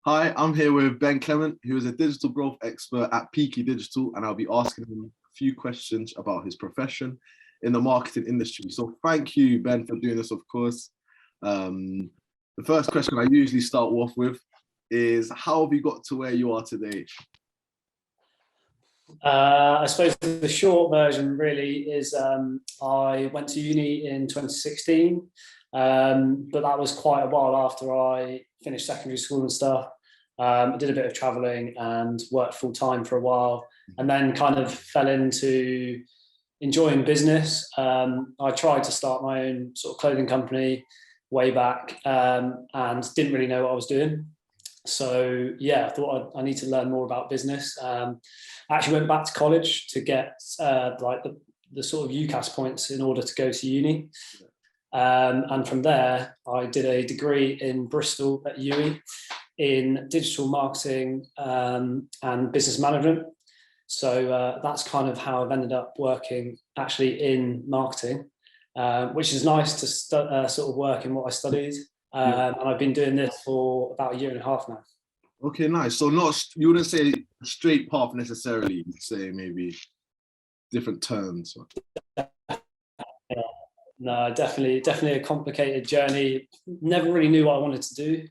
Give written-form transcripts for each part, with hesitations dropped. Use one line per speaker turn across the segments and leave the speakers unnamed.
Hi, I'm here with Ben Clement, who is a digital growth expert at Peaky Digital, and I'll be asking him a few questions about his profession in the marketing industry. So thank you, Ben, for doing this, of course. The first question I usually start off with is, how have you got to where you are today?
I suppose the short version really is I went to uni in 2016, but that was quite a while after I finished secondary school and stuff. I did a bit of traveling and worked full time for a while, and then kind of fell into enjoying business. I tried to start my own sort of clothing company way back, and didn't really know what I was doing. So yeah, I thought I need to learn more about business. I actually went back to college to get like the sort of UCAS points in order to go to uni. And from there, I did a degree in Bristol at UWE in digital marketing and business management. So that's kind of how I've ended up working actually in marketing, which is nice to sort of work in what I studied. And I've been doing this for about a year and a half now.
Okay, nice. So you wouldn't say straight path necessarily, you'd say maybe different turns.
Yeah. No, definitely a complicated journey. Never really knew what I wanted to do.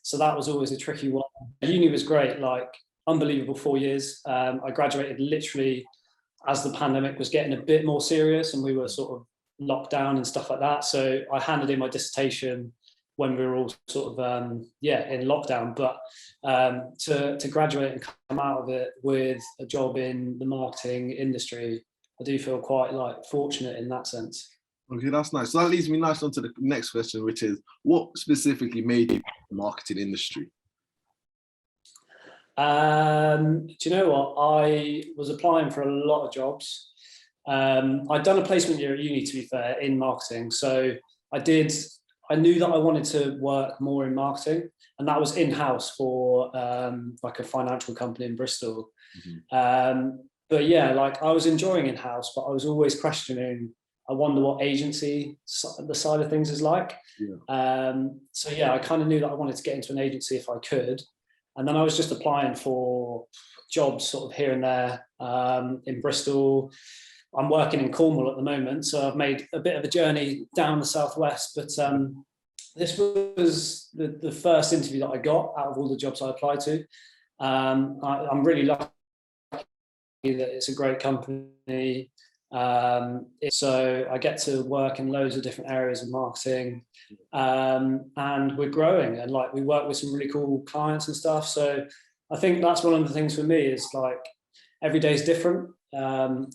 So that was always a tricky one. Uni was great, like unbelievable 4 years. I graduated literally as the pandemic was getting a bit more serious and we were sort of locked down and stuff like that. So I handed in my dissertation when we were all sort of in lockdown. But to graduate and come out of it with a job in the marketing industry, I do feel quite like fortunate in that sense.
Okay, that's nice. So that leads me nicely on to the next question, which is, what specifically made you the marketing industry?
Do you know what? I was applying for a lot of jobs. I'd done a placement year at uni, to be fair, in marketing. So I knew that I wanted to work more in marketing, and that was in-house for like a financial company in Bristol. But yeah, like I was enjoying in-house, but I was always questioning, I wonder what agency the side of things is like. So yeah, I kind of knew that I wanted to get into an agency if I could. And then I was just applying for jobs sort of here and there in Bristol. I'm working in Cornwall at the moment, so I've made a bit of a journey down the southwest. But this was the first interview that I got out of all the jobs I applied to. I'm really lucky that it's a great company. So I get to work in loads of different areas of marketing, and we're growing, and like we work with some really cool clients and stuff. So I think that's one of the things for me is like every day is different,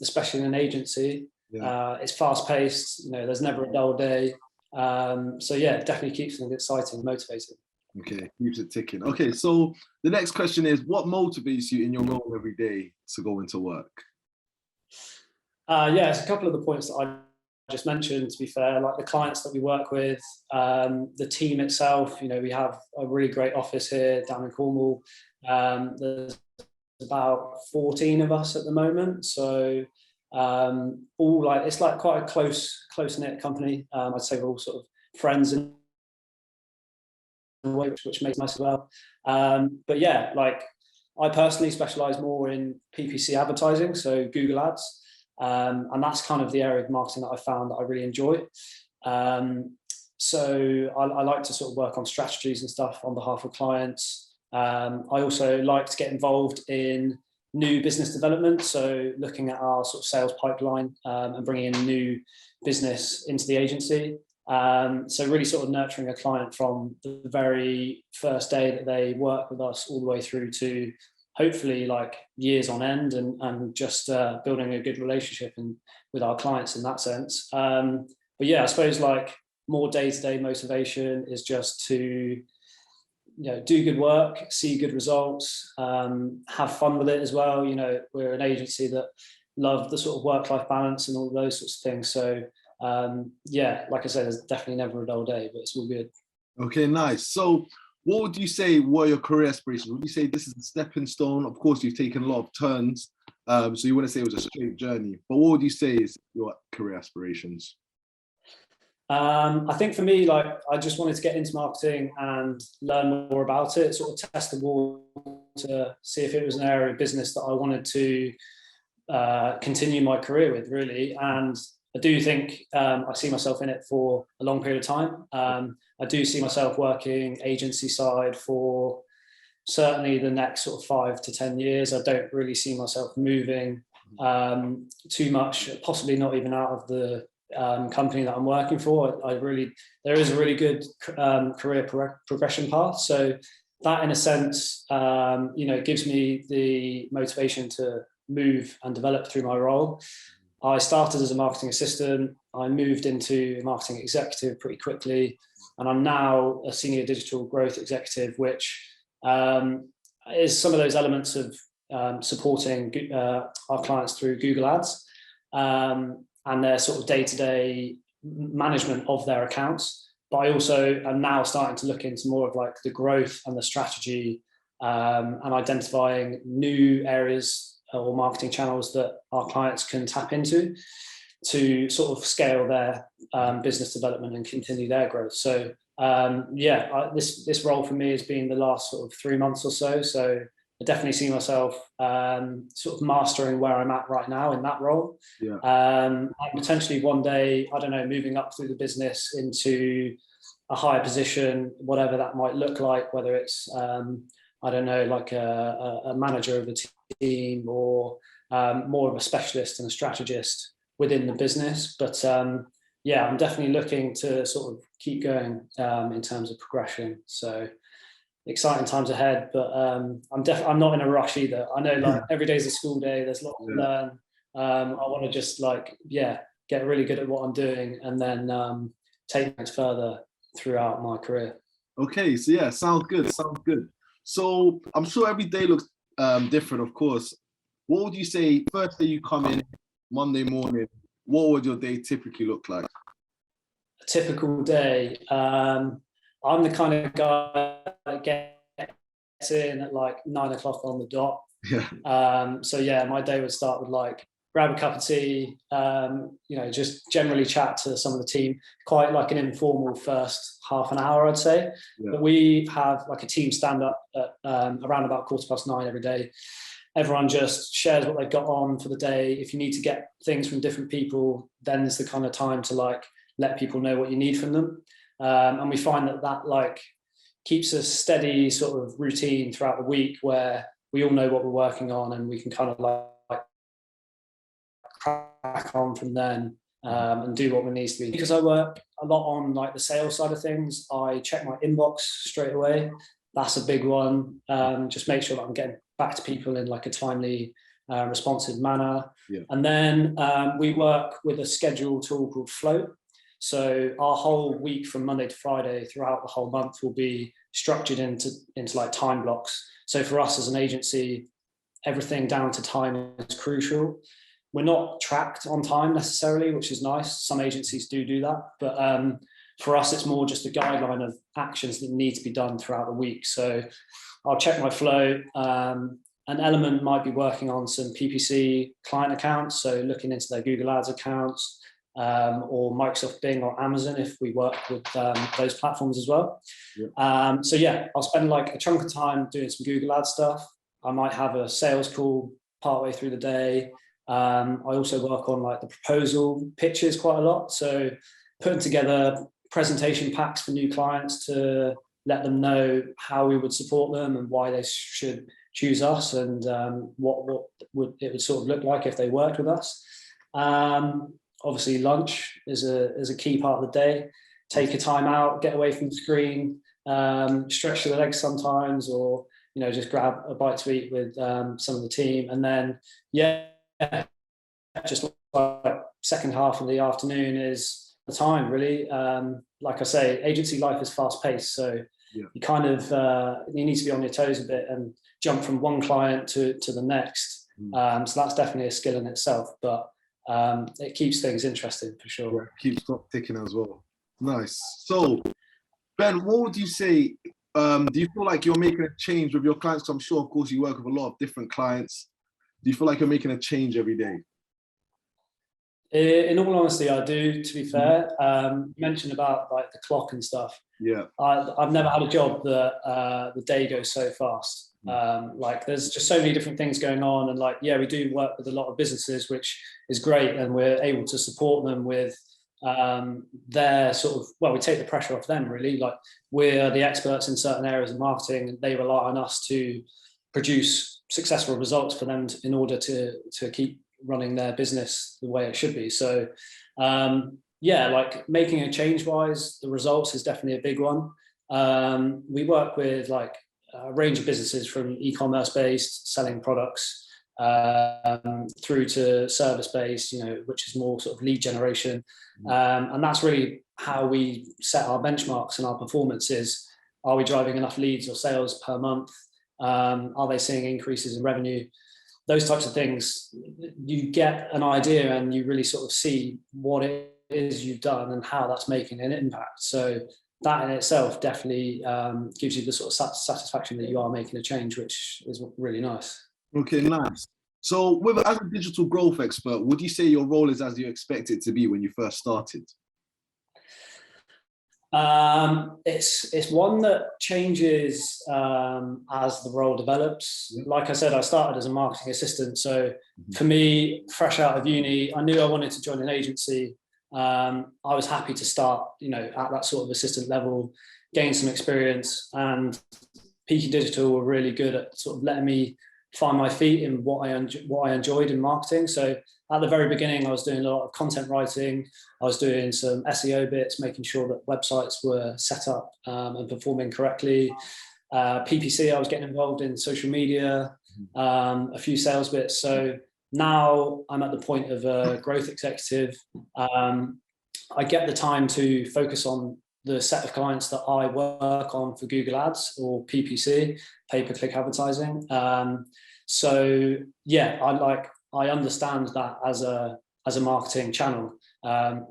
especially in an agency. It's fast paced, there's never a dull day. So yeah, it definitely keeps things exciting, motivating.
Okay, keeps it ticking. Okay, so the next question is, what motivates you in your role every day to go into work?
Yeah, it's a couple of the points that I just mentioned, to be fair, like the clients that we work with, the team itself. We have a really great office here down in Cornwall. There's about 14 of us at the moment. So all like, it's like quite a close-knit company. I'd say we're all sort of friends in a way, which makes it nice as well. But yeah, like I personally specialize more in PPC advertising, so Google Ads. And that's kind of the area of marketing that I found that I really enjoy. So I like to sort of work on strategies and stuff on behalf of clients. I also like to get involved in new business development, so looking at our sort of sales pipeline and bringing in new business into the agency. So really sort of nurturing a client from the very first day that they work with us all the way through to hopefully like years on end, and just building a good relationship with our clients in that sense. But yeah, I suppose like more day-to-day motivation is just to do good work, see good results, have fun with it as well. We're an agency that love the sort of work-life balance and all those sorts of things. So yeah, like I said, there's definitely never a dull day, but it's all good.
Okay, nice. So what would you say were your career aspirations? Would you say this is a stepping stone? Of course, you've taken a lot of turns, so you wouldn't say it was a straight journey, but what would you say is your career aspirations?
I think for me, like, I just wanted to get into marketing and learn more about it, sort of test the water to see if it was an area of business that I wanted to continue my career with, really. And I do think I see myself in it for a long period of time. I do see myself working agency side for certainly the next sort of 5 to 10 years. I don't really see myself moving too much, possibly not even out of the company that I'm working for. There is a really good career progression path. So that, in a sense, gives me the motivation to move and develop through my role. I started as a marketing assistant. I moved into marketing executive pretty quickly, and I'm now a senior digital growth executive, which is some of those elements of supporting our clients through Google Ads and their sort of day-to-day management of their accounts. But I also am now starting to look into more of like the growth and the strategy and identifying new areas or marketing channels that our clients can tap into to sort of scale their business development and continue their growth. So this role for me has been the last sort of 3 months or so. So I definitely see myself sort of mastering where I'm at right now in that role.
Yeah.
And potentially one day, I don't know, moving up through the business into a higher position, whatever that might look like, whether it's I don't know, like a manager of a team or more of a specialist and a strategist within the business. But I'm definitely looking to sort of keep going in terms of progression. So exciting times ahead, but I'm not in a rush either. I know, like, every day's a school day. There's lots to learn. I want to just get really good at what I'm doing and then take things further throughout my career.
Okay, so yeah, sounds good. So I'm sure every day looks different, of course. What would you say, first day you come in, Monday morning, what would your day typically look like?
A typical day. I'm the kind of guy that gets in at like 9 o'clock on the dot.
Yeah.
My day would start with like grab a cup of tea, just generally chat to some of the team, quite like an informal first half an hour, I'd say.
Yeah.
But we have like a team stand up at around about 9:15 every day. Everyone just shares what they've got on for the day. If you need to get things from different people, then it's the kind of time to like let people know what you need from them. And we find that like keeps a steady sort of routine throughout the week where we all know what we're working on and we can kind of like crack on from then and do what we need to be. Because I work a lot on like the sales side of things, I check my inbox straight away. That's a big one. Just make sure that I'm getting back to people in like a timely, responsive manner.
Yeah.
And then we work with a schedule tool called Float. So our whole week from Monday to Friday throughout the whole month will be structured into like time blocks. So for us as an agency, everything down to time is crucial. We're not tracked on time necessarily, which is nice. Some agencies do that. But for us, it's more just a guideline of actions that need to be done throughout the week. So I'll check my flow. An element might be working on some PPC client accounts. So looking into their Google Ads accounts or Microsoft Bing or Amazon if we work with those platforms as well. Yeah. I'll spend like a chunk of time doing some Google Ads stuff. I might have a sales call partway through the day. I also work on like the proposal pitches quite a lot. So putting together presentation packs for new clients to let them know how we would support them and why they should choose us and what would it would sort of look like if they worked with us. Obviously lunch is a key part of the day. Take a time out, get away from the screen, stretch the legs sometimes, or just grab a bite to eat with some of the team. And then just like second half of the afternoon is the time really. Like I say, agency life is fast paced, so you kind of you need to be on your toes a bit and jump from one client to the next. So that's definitely a skill in itself, but it keeps things interesting for sure.
Yeah, keeps clock ticking as well. Nice. So Ben, what would you say, do you feel like you're making a change with your clients? I'm sure, of course, you work with a lot of different clients. Do you feel like you're making a change every day?
In all honesty, I do, to be fair. You mentioned about like the clock and stuff.
Yeah.
I've never had a job that the day goes so fast. Like there's just so many different things going on, and like, yeah, we do work with a lot of businesses, which is great, and we're able to support them with their sort of, well, we take the pressure off them really. Like we're the experts in certain areas of marketing, and they rely on us to produce successful results for them in order to keep running their business the way it should be. So yeah, like making a change wise, the results is definitely a big one. We work with like a range of businesses from e-commerce based, selling products, through to service based, you know, which is more sort of lead generation. And that's really how we set our benchmarks and our performances. Are we driving enough leads or sales per month? Are they seeing increases in revenue? Those types of things, you get an idea and you really sort of see what it is you've done and how that's making an impact. So that in itself definitely gives you the sort of satisfaction that you are making a change, which is really nice. Okay,
nice. So as a digital growth expert, would you say your role is as you expect it to be when you first started?
It's one that changes as the role develops. Like I said, I started as a marketing assistant. So for me, fresh out of uni, I knew I wanted to join an agency. I was happy to start, you know, at that sort of assistant level, gain some experience, and Peaky Digital were really good at sort of letting me find my feet in what I enjoyed in marketing. So at the very beginning, I was doing a lot of content writing. I was doing some SEO bits, making sure that websites were set up and performing correctly. PPC, I was getting involved in social media, a few sales bits. So now I'm at the point of a growth executive. I get the time to focus on the set of clients that I work on for Google Ads or PPC, pay-per-click advertising. So yeah, I understand that as a marketing channel.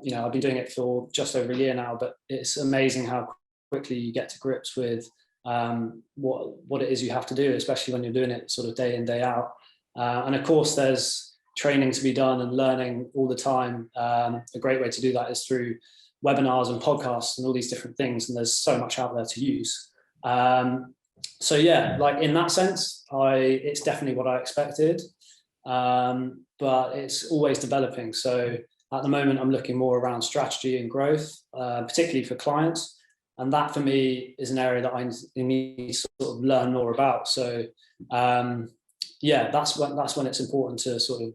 You know, I've been doing it for just over a year now, but it's amazing how quickly you get to grips with what it is you have to do, especially when you're doing it sort of day in, day out. And of course, there's training to be done and learning all the time. A great way to do that is through webinars and podcasts and all these different things. And there's so much out there to use. So yeah, like in that sense, it's definitely what I expected, but it's always developing. So at the moment, I'm looking more around strategy and growth, particularly for clients. And that for me is an area that I need to sort of learn more about. So yeah, that's when it's important to sort of,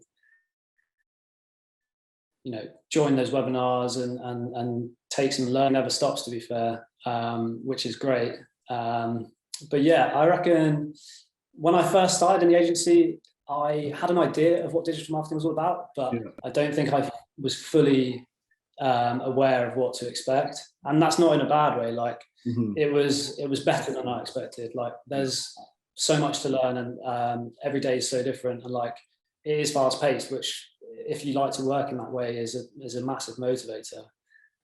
you know, join those webinars and take some learn. Never stops, to be fair, which is great. But yeah, I reckon when I first started in the agency, I had an idea of what digital marketing was all about, but I don't think I was fully aware of what to expect. And that's not in a bad way. Like it was better than I expected. Like there's so much to learn, and every day is so different, and like it is fast paced, which if you like to work in that way is a massive motivator.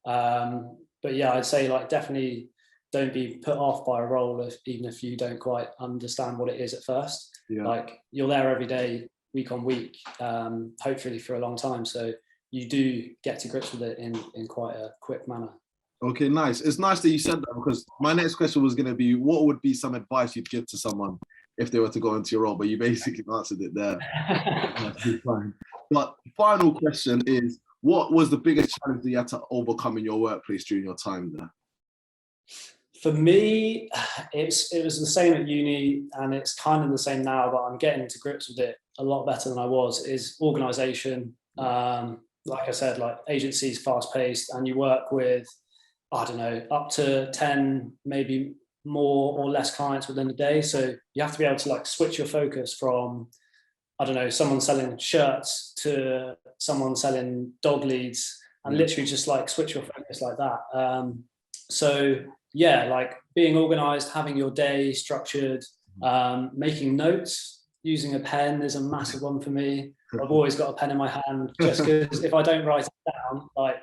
But yeah, I'd say like definitely don't be put off by a role even if you don't quite understand what it is at first. Like you're there every day, week on week, hopefully for a long time. So you do get to grips with it in quite a quick manner.
Okay, nice. It's nice that you said that, because my next question was going to be, what would be some advice you'd give to someone if they were to go into your role? But you basically answered it there. Fine. But final question is, what was the biggest challenge that you had to overcome in your workplace during your time there?
For me, it was the same at uni, and it's kind of the same now, but I'm getting to grips with it a lot better than I was, is organisation. Like I said, like agencies fast paced, and you work with, I don't know, up to 10, maybe more or less clients within a day. So you have to be able to like switch your focus from, I don't know, someone selling shirts to someone selling dog leads, and literally just like switch your focus like that. So yeah, like being organized, having your day structured, making notes, using a pen is a massive one for me. I've always got a pen in my hand, just because if I don't write it down, like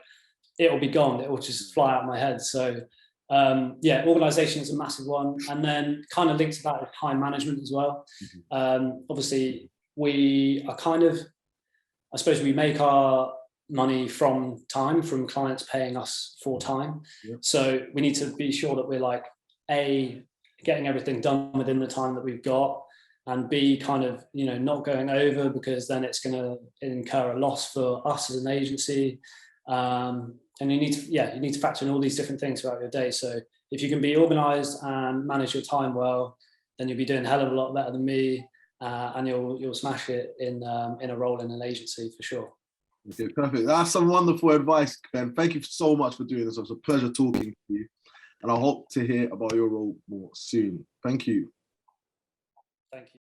it'll be gone. It will just fly out of my head. So yeah, organization is a massive one. And then kind of linked to that with time management as well. Obviously we are kind of, I suppose we make our money from clients paying us for time.
Yeah.
So we need to be sure that we're like, A, getting everything done within the time that we've got, and B, kind of, you know, not going over, because then it's going to incur a loss for us as an agency. And you need to factor in all these different things throughout your day. So if you can be organized and manage your time well, then you'll be doing a hell of a lot better than me, and you'll smash it in a role in an agency for sure.
Okay, perfect. That's some wonderful advice, Ben. Thank you so much for doing this. It was a pleasure talking to you, and I hope to hear about your role more soon. Thank you.
Thank you.